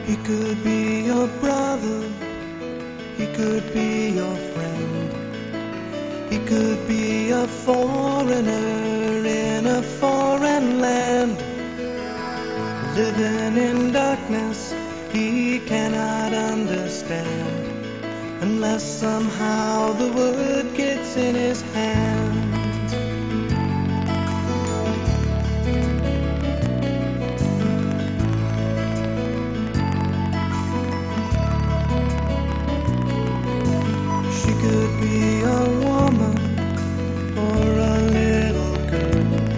He could be your brother, he could be your friend. He could be a foreigner in a foreign land, living in darkness he cannot understand, unless somehow the word gets in his hand. She could be a woman or a little girl,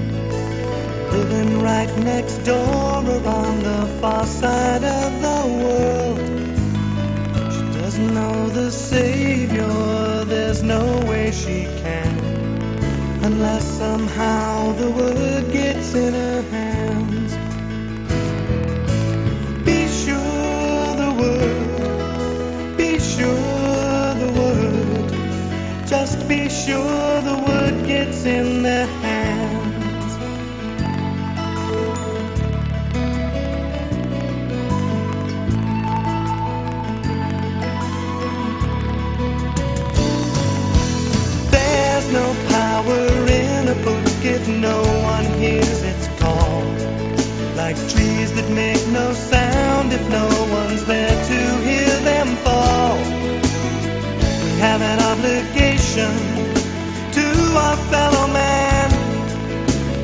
living right next door or on the far side of the world. She doesn't know the Savior, there's no way she can, unless somehow the word gets in her hands. Be sure the word, be sure the word, just be sure the word gets in their hands. There's no power in a book if no one hears its call, like trees that make no sound if no one's there to hear them fall. We have an obligation to our fellow man,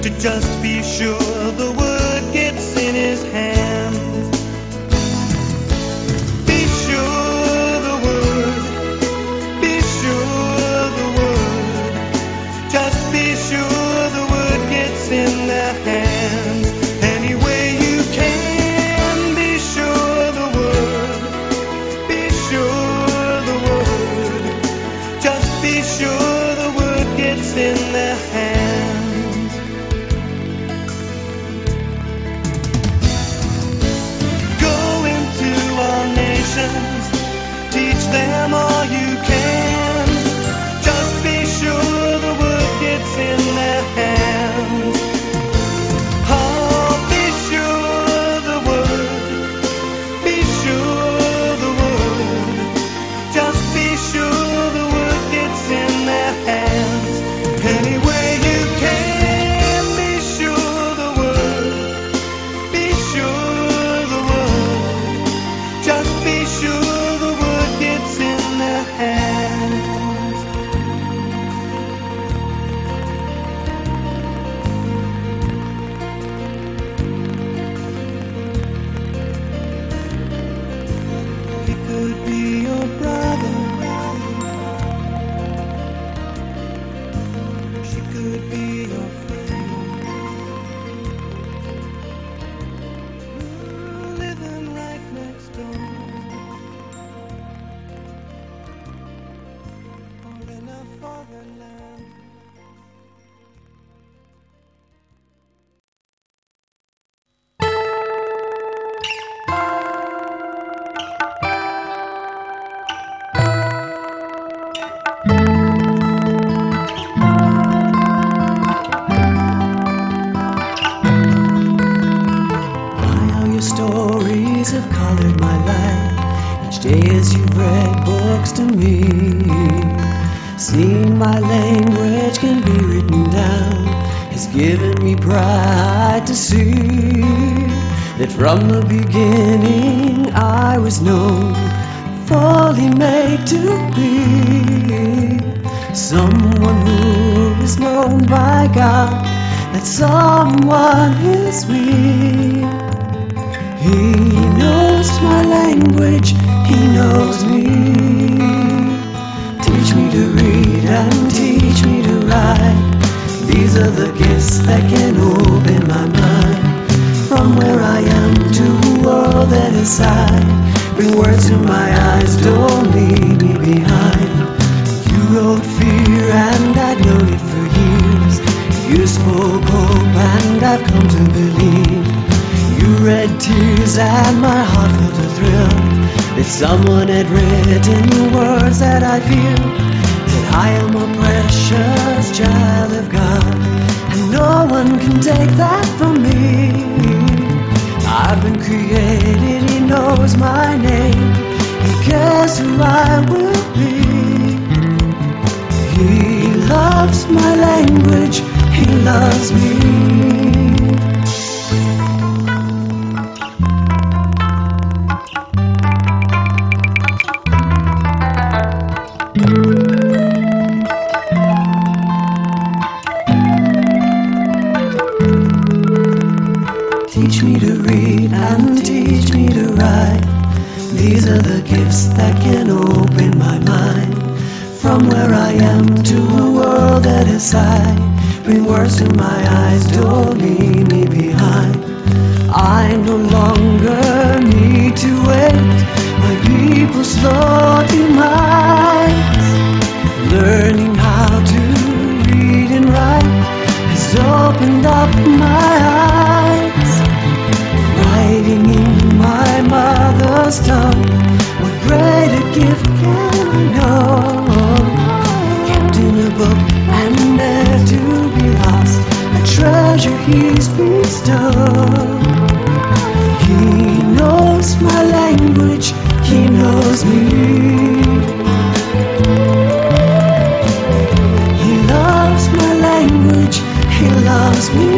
to just be sure the word gets in his hands. Be sure the word, be sure the word, just be sure the word gets in their hands. Any way you can, be sure the word, be sure the word, just be sure the word gets in their hands. Go into all nations, teach them all you can, just be sure the word gets in their hands. Oh, be sure the word, be sure the word, just be sure the word gets in their hands. Any way you can, be sure the word, be sure the word, just be sure the word gets in their hands. He could be your brother, she could be your friend, living right next door, or in a foreign land. How your stories have colored my life each day as you've read books to me. Seeing my language can be written down has given me pride to see that from the beginning I was known, fully made to be someone who is known by God. That someone is me. He knows my language, he knows me. Teach me to read and teach me to write. These are the gifts that can open my mind. From where I am to a world that is inside. Bring words to my eyes, don't leave me behind. You wrote fear and I'd known it for years. You spoke hope and I've come to believe. You read tears and my heart felt a thrill, that someone had written the words that I feel. That I am a precious child of God, and no one can take that from me. I've been created, he knows knows my name. He cares who I will be. He loves my language. He loves me. Teach me to read and teach me to write. These are the gifts that can open my mind. From where I am to a world at his side. Bring words to my eyes, don't leave me behind. I no longer need to wait. My people slow demise. Learning how to read and write has opened up my eyes. Writing in my mother's tongue, what greater gift can I know? Kept in a book and there to be lost, a treasure he's bestowed. He knows my language, he knows me. He loves my language, he loves me.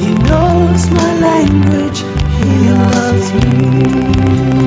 He knows my language, he loves me.